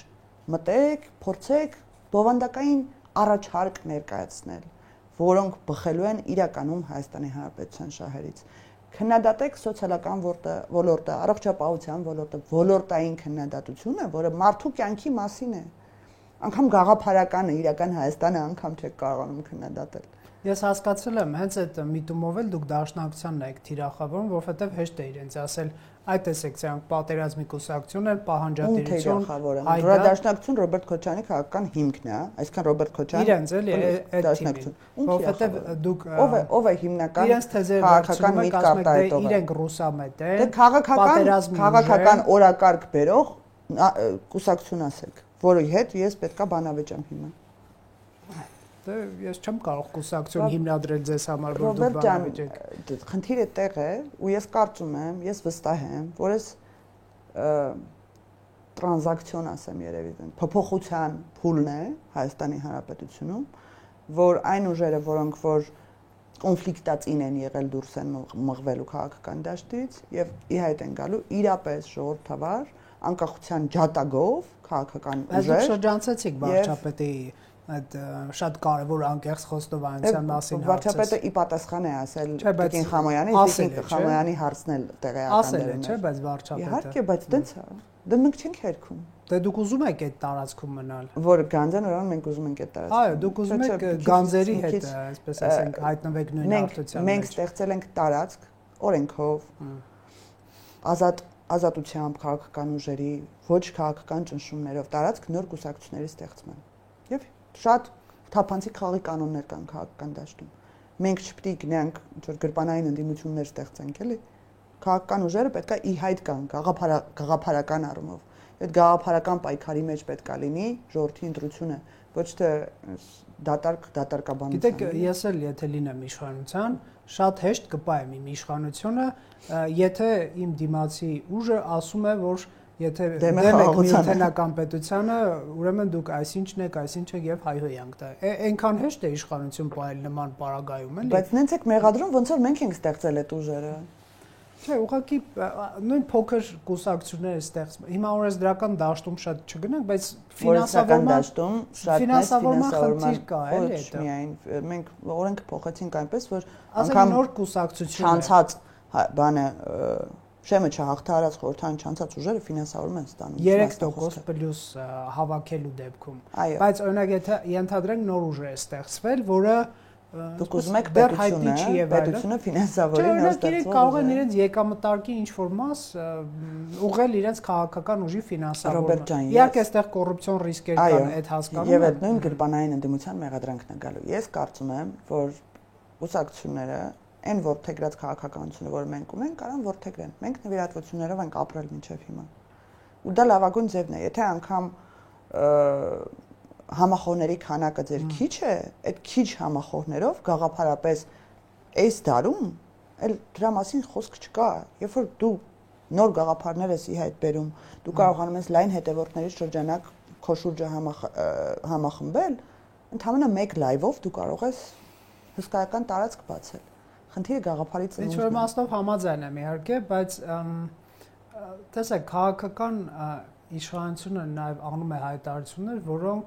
Speaker 2: մտեք, փորձեք բովանդակային առաջարկ ներկայացնել, որոնք բխելու են իրականում Հայաստանի Հանրապետության շահերից։ Քննադատեք սոցիալական ոլորտը, առողջապահության ոլորտը, ոլորտային քննադատությունը, որը մարդու կյանքի մասին է։ Անկամ գաղափարականը, իրական Հայաստանը անգամ չեք կարողանում քննադատել։
Speaker 1: Ես հասկացել եմ, հենց այդ միտումով էլ դուք դաշնակցությանն եք թիրախավորում, որովհետև հեշտ է իրենց ասել, այդ տեսեք, ցանկ պատերազմի կուսակցություն է, պահանջատիրություն,
Speaker 2: հայ դաշնակցություն Ռոբերտ Քոչարյանի քաղաքական հիմքն է, այսինքն Ռոբերտ Քոչարյանը
Speaker 1: իրենց էլի այդ դաշնակցություն, որովհետև դուք
Speaker 2: ով է հիմնական
Speaker 1: քաղաքական միտք արտահայտողը, իրենք ռուսամետ են,
Speaker 2: քաղաքական օրակարգ բերող կուսակցություն ասեք, որի հետ ես պետքա բանավեճեմ հիմա։
Speaker 1: Դե ես չեմ կարող կուսակցություն հիմնադրել ձեզ համար, որ դուք բանավեճեք։
Speaker 2: Խնդիրը տեղ է, ու ես կարծում եմ, ես վստահ եմ, որ ես տրանզակցիոն ասեմ երևի, փոփոխության փուլն է Հայաստանի Հանրապետությունում, որ այն ուժերը, որոնք որ կոնֆլիկտածին են եղել դուրս են մղվելու քաղաքական դաշտից եւ ի հայտ են գալու իրապես ժողովրդավար անկախության ջատագով քաղաքական ուժեր։
Speaker 1: Այս շրջանցեցիք վարչապետի այդ շատ կարևոր անկեղծ խոստովանության մասին հարցը։
Speaker 2: Վարչապետը ի պատասխան է ասել Տիկին Խամոյանի, Տիկին Խամոյանի հարցն էլ տեղեական
Speaker 1: դերն է։ Ասել է, չէ, բայց վարչապետը։
Speaker 2: Իհարկե, բայց տենց է։ Դե մենք չենք հերքում։
Speaker 1: Դե դուք ուզում եք այդ տարածքում մնալ։
Speaker 2: Որ գանձեն օրան մենք ուզում ենք այդ տարածքում։
Speaker 1: Այո, դուք ուզում եք գանձերի հետ, այսպես ասենք, հայտնվեք նույն արտության մեջ։
Speaker 2: Մենք ստեղծել ենք տարածք օրենքով, ազատությամբ քաղաքական ուժերի, ոչ քաղաքական ճնշումներով տարածք նոր կուսակցությունների ստեղծման։ Եվ շատ թափանցիկ խաղի կանոններ կան քաղաքական դաշտում։ Մենք չպետք է գնանք ինչ-որ գրպանային ընդդիմություններ ստեղծենք, էլի։ Քաղաքական ուժերը պետք է ի հայտ գան գաղափարական առումով։ Այդ գաղափարական պայքարի մեջ պետք է լինի ժողովրդի ընտրությունը, ոչ թե դատարկաբանություն։
Speaker 1: Գիտեք, ես էլ եթե լինեմ իշխանության, շատ հեշտ կպայեմ իմ իշխանությունը, եթե իմ դիմացի ուժը ասում է, որ եթե դեմ եք միութենական պետությանը, ուրեմն դուք այսինչն եք, այսինչ եք եւ հայհոյանք դա։ Այնքան հեշտ է իշխանություն պահել նման պարագայում, էլի։
Speaker 2: Բայց նենց եք մեղադրում, ոնց որ մենք ենք ստեղծել այդ ուժերը։
Speaker 1: Չէ, ուղղակի նույն փոքր կուսակցությունները ստեղծում։ Հիմա օրենսդրական դաշտում շատ չգնանք, բայց ֆինանսավորման խնդիր կա, էլի դա։
Speaker 2: Միայն մենք օրենքը փոխեցինք այնպես, որ
Speaker 1: անգամ նոր կուսակցություն
Speaker 2: չանցած բանը շեմը չհաղթարած խորհրդային չանցած ուժերը ֆինանսավորում են ստանում
Speaker 1: 3% պլյուս հավաքելու դեպքում։ Բայց օրինակ եթե ենթադրենք նոր ուժ է ստեղծվել, որը
Speaker 2: դուք ուզում եք պետությունը ֆինանսավորի նոր
Speaker 1: ստեղծող կարող են իրենց եկամտարկի ինչ-որ մաս ուղղել իրենց քաղաքական ուժի ֆինանսավորմանը։ Իհարկե այստեղ կոռուպցիոն ռիսկեր կան, այդ հասկանում եմ։
Speaker 2: Եվ այդ նույն գրպանային ընդդիմության մեղադրանքն է գալու։ Ես կարծում եմ, որ կուսակցությունները այն ворթեգրած քաղաքականությունը, որը մենք ունենք, կարան ворթեգրեն։ Մենք նվիրատվություններով ենք ապրել մինչև հիմա։ Ու դա լավագույն ձևն է, եթե անգամ համախոհների քանակը ձեր քիչ է, այդ քիչ համախոհներով գաղափարապես այս դարում այլ դրա մասին խոսք չկա, երբ որ դու նոր գաղափարներ ես ի հայտ բերում, դու կարողանում ես լայն հետևորդների շրջանակ քո շուրջը համախմբել, ընդհանրապես մեկ լայվով դու կարող ես հսկայական տարածք բացել։ Խնդիրը գաղափարի ծնունդն է։
Speaker 1: Ինչ-որ մասով համաձայն եմ իհարկե, բայց տեսեք, քաղաքական իշխանությունը նաև անում է հայտարարություններ, որոնք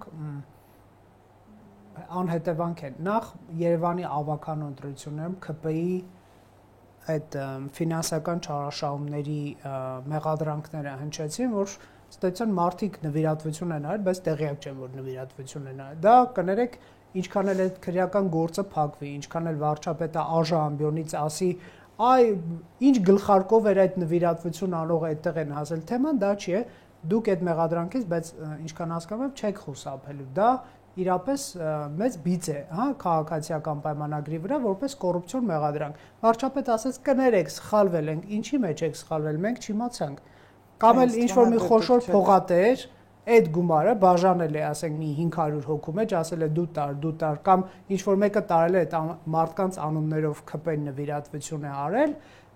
Speaker 1: անհետևանք են։ Նախ Երևանի ավագանու ընտրություններում ՔՊԻ այդ ֆինանսական չարաշահումների մեղադրանքները հնչեցին, որ ստեցան մարդիկ նվիրատվություն են արել, բայց տեղյակ չեն, որ նվիրատվություն են արել։ Դա կներեք ինչքան էլ այդ քրեական գործը փակվի, ինչքան էլ վարչապետը Աժ ամբիոնից ասի, այ ինչ գլխարկով էր այդ նվիրատվություն անողը այդտեղ են հասել թեման, դա չի է, դուք այդ մեղադրանքից, բայց ինչքան հասկանում եմ, չեք խուսափելու։ Դա իրապես մեծ բիծ է, հա, քաղաքացիական պայմանագրի վրա, որպես կոռուպցիոն մեղադրանք։ Վարչապետը ասաց, կներեք, սխալվել ենք, ինչի մեջ եք սխալվել, մենք չիմացանք։ Կամ էլ ինչ-որ մի խոշոր փողատեր այդ գումարը բաժանել է, ասենք մի 500 հոգու մեջ, ասել է դու տար, կամ ինչ որ մեկը տարել է այդ մարդկանց անուններով ՔՊ նվիրատվություն է արել,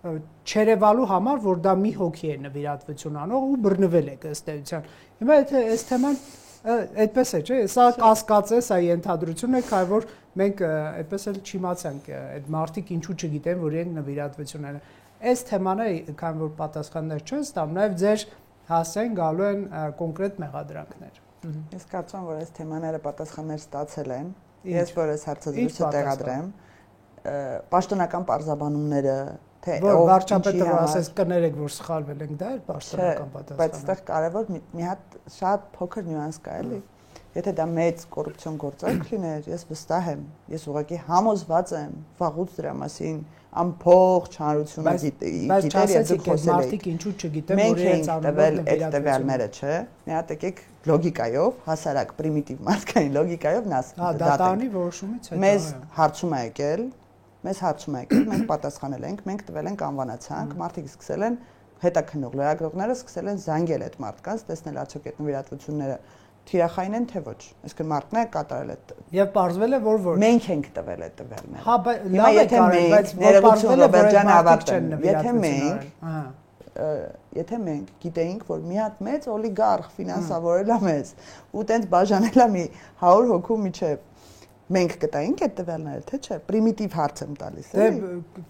Speaker 1: չերևալու համար, որ դա մի հոգի է նվիրատվություն անող ու բռնվել է ըստ էության։ Հիմա եթե այս թեման այդպես է, չէ՞, սա կասկած է, սա ենթադրություն է, քանի որ մենք այդպես էլ չիմացանք այդ մարդիկ ինչու չգիտեն, որ իրենք նվիրատվություն են։ Այս թեմաները, քանի որ պատասխաններ չեն ստանում, նաև ձեր հասցեն գալու են կոնկրետ մեղադրանքներ։
Speaker 2: Ես կարծում եմ, որ այս թեմաները պատասխաններ ստացել են։ Ես որ այս հարցազրույցը տեղադրեմ, պաշտոնական պարզաբանումները, թե
Speaker 1: որ վարչապետը ասես կներեք, որ սխալվել ենք, դա է պաշտոնական պատասխանը։
Speaker 2: Բայց այստեղ կարևոր մի հատ շատ փոքր նյուանս կա, էլի։ Եթե դա մեծ կոռուպցիոն գործարք լիներ, ես վստահ եմ, ես ուղղակի համոզված եմ վաղուց դրա մասին ամփող չարությունը գիտեր եւ դուք խոսել եք։
Speaker 1: Մարդիկ ինչու չգիտեն, որ իրենց
Speaker 2: անունով այդ տվյալները, չէ։ Մի հատ եկեք լոգիկայով, հասարակ պրիմիտիվ մարդկային լոգիկայով
Speaker 1: դատանի որոշումից հետո
Speaker 2: մեզ հարցում է եկել, մենք պատասխանել ենք, մենք տվել ենք անվանացանք, մարդիկ սկսել են հետաքննող լրագրողները սկսել են զանգել այդ մարդկանց, տեսնել արդյոք այդ նվիրատվությունները թիրախային են թե ոչ։ Այսինքն մարդն է կատարել այդ։
Speaker 1: Եվ պարզվել է, որ
Speaker 2: մենք ենք տվել այդ տվյալները։
Speaker 1: Հա, լավ է կարել, բայց
Speaker 2: ներողություն Ռոբերտյան ավարտեն։ Եթե մենք գիտեինք, որ մի հատ մեծ օլիգարխ ֆինանսավորել է մեզ ու տենց բաժանել է մի 100 հոգու միջև մենք կտայինք այդ տվյալները, թե չէ, պրիմիտիվ հարց եմ տալիս,
Speaker 1: էլի։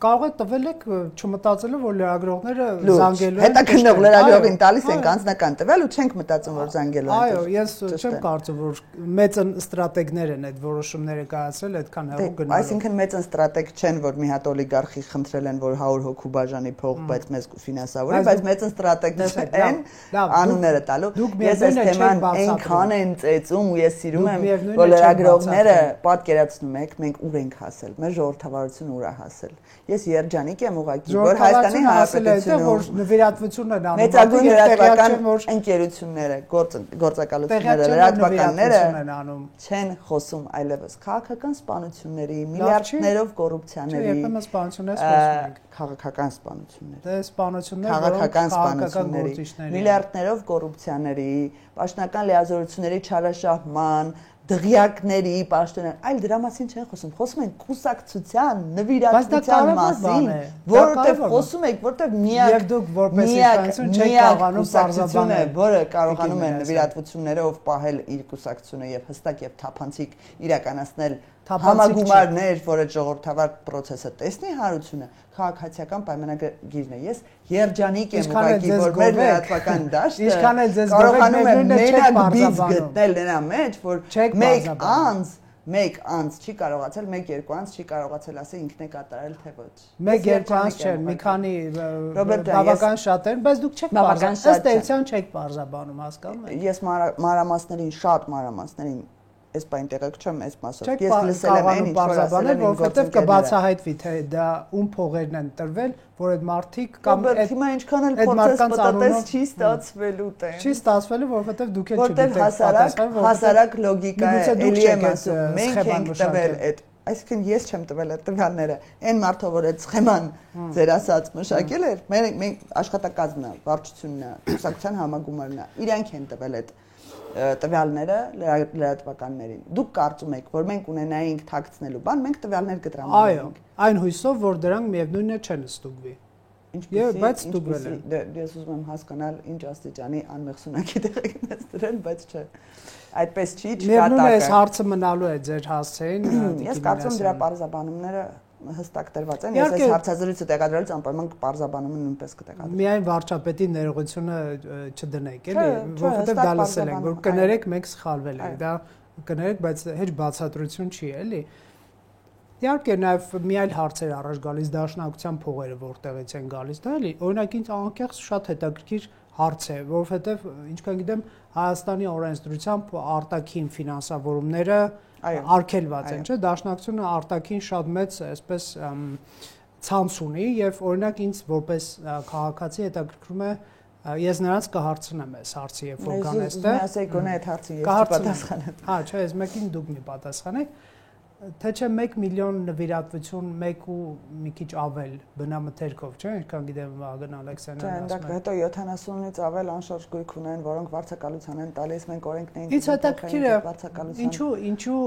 Speaker 1: Կարող է տվել եք չմտածելով, որ լրագրողները զանգելու են։
Speaker 2: Հետաքննող լրագրողին տալիս ենք անձնական տվյալ ու չենք մտածում, որ զանգելու են։
Speaker 1: Այո, ես չեմ կարծում, որ մեծ ստրատեգներ են այդ որոշումները կայացրել այդքան հեռու գնալով։
Speaker 2: Այսինքն մեծ ստրատեգ չեն, որ մի հատ օլիգարխի խնդրել են, որ 100 հոգու բաժանի փող, բայց մեզ ֆինանսավորի, բայց մեծ ստրատեգներ են անունները տալու։ Ես այս թեման այնքան են ծեծում ու ես սիրում եմ, որ լրագրողները պատկերացնում եք, մենք ուր ենք հասել, մեր ժողովրդավարությունը ուր է հասել։ Ես երջանիկ եմ ուղղակի, որ Հայաստանի Հանրապետությունում
Speaker 1: որ նվիրատվություն են անում,
Speaker 2: մեծագույն լրատվական ընկերությունները, գործակալությունները, լրատվականները չեն խոսում այլևս քաղաքական սպանությունների, միլիարդներով կոռուպցիաների,
Speaker 1: երբեմն սպանություններ խոսում ենք,
Speaker 2: քաղաքական սպանություններ,
Speaker 1: դե սպանություններ,
Speaker 2: քաղաքական սպանությունների, միլիարդներով կոռուպցիաների, պաշտոնական լիազորությունների չարաշահման, դղյակների, պաշտոնյա, այլ դրա մասին չեն խոսում։ Խոսում են կուսակցության, նվիրատվության մասին, որովհետև խոսում եք, որովհետև
Speaker 1: միակ դուք որպես իշխանություն չեք կարողանում պարզաբանել,
Speaker 2: որը կարողանում են նվիրատվություններով պահել իր կուսակցությունը եւ հստակ եւ թափանցիկ իրականացնել համագումարներ, որ այդ ժողովրդավար process-ը տեսնի Հարությունը, քաղաքացիական պայմանագիրն է։ Ես երջանիկ եմ ուղղակի, որ մեր լրատվական դաշտը կարողանում է մենակ բիզ գտնել նրա մեջ, որ մեկ անց չի կարողացել, 1-2 անց չի կարողացել ասել ինքն է կատարել թե ոչ։
Speaker 1: 1-2 անց չէ, մի քանի բավական շատ են, բայց դուք չեք բարձրանում, ըստ էության չեք բարձրանում, հասկանում եք։
Speaker 2: Ես մանրամասներին, շատ մանրամասներին այս բան տեղեկ չեմ այս մասով։ Ես լսել եմ այն ինչ
Speaker 1: բարձրաբանել, որովհետև կբացահայտվի թե դա ում փողերն են տրվել, որ այդ մարդիկ
Speaker 2: կամ այդ հիմա ինչքան էլ process պատտես չի ստացվելու տեն։
Speaker 1: Չի ստացվելու, որովհետև դուք էլ
Speaker 2: չգիտեք պատասխանը, հասարակ լոգիկա է, էլի եմ ասում, մենք ենք տվել այդ, այսինքն ես չեմ տվել այդ տվյալները։ Այն մարդը, որ այդ սխեման ձեր ասած մշակել էր, մենք աշխատակազմն է, վարչությունն է, կուսակցության համագումարն է, իրանք են տվել այդ տվյալները լրատվականներին։ Դուք կարծում եք, որ մենք ունենայինք թաքցնելու բան, մենք տվյալներ կտրամադրենք։
Speaker 1: Այո, այն հույսով, որ դրանք միևնույնն է չեն ստուգվի։ Բայց ստուգվել են։
Speaker 2: Ես ուզում եմ հասկանալ ինչ աստիճանի անմեղսունակի տեղեկնես դրել, բայց չէ։ Այդպես չի, չկա տակը։
Speaker 1: Միևնույն է, այս հարցը մնալու է ձեր հասցեին։
Speaker 2: Ես կարծում եմ դրա պարզաբանումները հստակ տրված են։ Ես այս հարցազրույցը տեղադրելուց անպայման պարզաբանումը նույնպես կտեղադրեմ։
Speaker 1: Միայն վարչապետի ներողությունը չդնեք, էլի, որովհետև դա լսել ենք, որ կներեք մենք սխալվել ենք, դա կներեք, բայց հեչ բացատրություն չի, էլի։ Իհարկե նաև մի այլ հարցեր առաջ գալիս դաշնակցության փողերը որտեղից են գալիս, դա էլի, օրինակ ինձ անկեղծ շատ հետաքրքիր հարց է, որովհետև ինչքան գիտեմ Հայաստանի օրենսդրությամբ արտաքին ֆինանսավորումները արգելված են, չէ՞, դաշնակցությունը արտաքին շատ մեծ, այսպես ցանց ունի եւ օրինակ ինձ որպես քաղաքացի հետաքրքրում է ես նրանց կհարցնեմ այս հարցի, երբ որ կան այստեղ։
Speaker 2: Ես ասեի գոնե այդ հարցին ես չպատասխանեմ։
Speaker 1: Հա, չէ, այս մեկին դուք մի պատասխանեք։ Թե չէ 1 միլիոն նվիրատվություն 1 ու մի քիչ ավել բնամթերքով, չէ՞, ինչքան գիտեմ Վահագն Ալեքսանյանն ասում է։
Speaker 2: Հետո 70-ից ավել անշարժ գույք ունեն, որոնք վարձակալության են տալիս, մենք օրենքներին
Speaker 1: Ինչ հետաքրքիր է, ինչու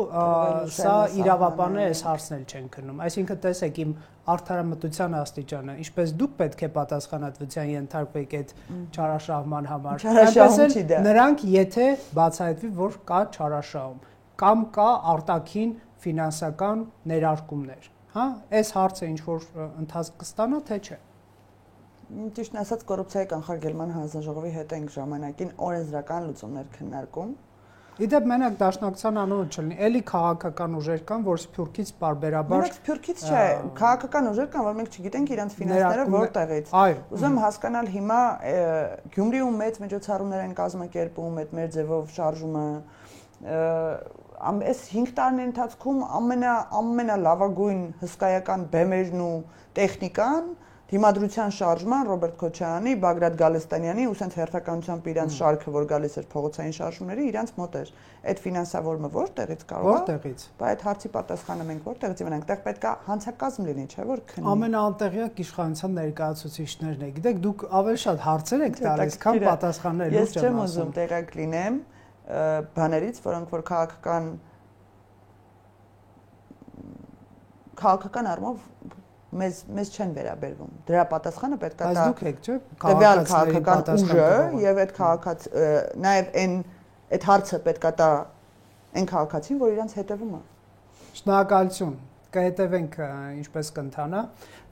Speaker 1: սա իրավաբանները այս հարցն էլ չեն քննում։ Այսինքն տեսեք իմ արդարամտության աստիճանը, ինչպես դուք պետք է պատասխանատվության ենթարկվեք այդ չարաշահման համար։ Այնպես էլ նրանք եթե բացահայտվի, որ կա չարաշահում կամ կա արտաքին ֆինանսական ներարկումներ, հա, այս հարցը ինչ որ ընթացք կստանա, թե չէ։
Speaker 2: Ճիշտն ասած կոռուպցիայի կանխարգելման հանձնաժողովի հետ ենք ժամանակին օրենսդրական լուծումներ քննարկում։
Speaker 1: Իդեպ մենակ դաշնակցության անունը չլինի, էլի քաղաքական ուժեր կան, որ Սփյուռքից բարբերաբար
Speaker 2: Մենք Սփյուռքից չէ, քաղաքական ուժեր կան, որ մենք չգիտենք իրենց ֆինանսները որտեղից։ Ուզում հասկանալ հիմա Գյումրիում մեծ միջոցառումներ են կազմակերպում, այդ մեր ձևով շարժումը այս 5 տարիների ընթացքում ամենալավագույն հսկայական բեմերն ու տեխնիկան դիմադրության շարժման Ռոբերտ Քոչարյանի, Բագրատ Գալստանյանի ու սենց հերթականությամբ իրանց շարքը, որ գալիս էր փողոցային շարժումների, իրանց մոտ էր։ Այդ ֆինանսավորումը որտեղից կարող է։
Speaker 1: Որտեղից։
Speaker 2: Բայց այդ հարցի պատասխանը մենք որտեղից իմանանք, այդտեղ պետք է հանցակազմ լինի, չէ՞ որ քննի։
Speaker 1: Ամենաանտեղյակ իշխանության ներկայացուցիչներն եք։ Գիտեք, դուք ավելի շատ հարցեր եք տալիս, քան պատասխաններ։
Speaker 2: Ես չեմ ուզում տեղակ լինեմ բաներից, որոնք որ քաղաքական առումով մեզ չեն վերաբերվում։ Դրա պատասխանը պետք է տա
Speaker 1: դուք եք, չէ՞,
Speaker 2: տվյալ քաղաքական ուժը եւ այդ նաեւ այդ հարցը պետք է տա այն քաղաքացին, որ իրանց հետևում է։
Speaker 1: Շնորհակալություն։ Կհետևենք ինչպես կընթանա։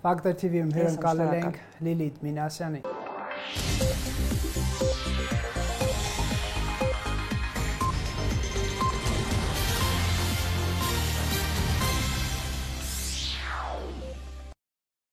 Speaker 1: Factor TV-ում հյուրընկալել ենք Լիլիթ Մինասյանին։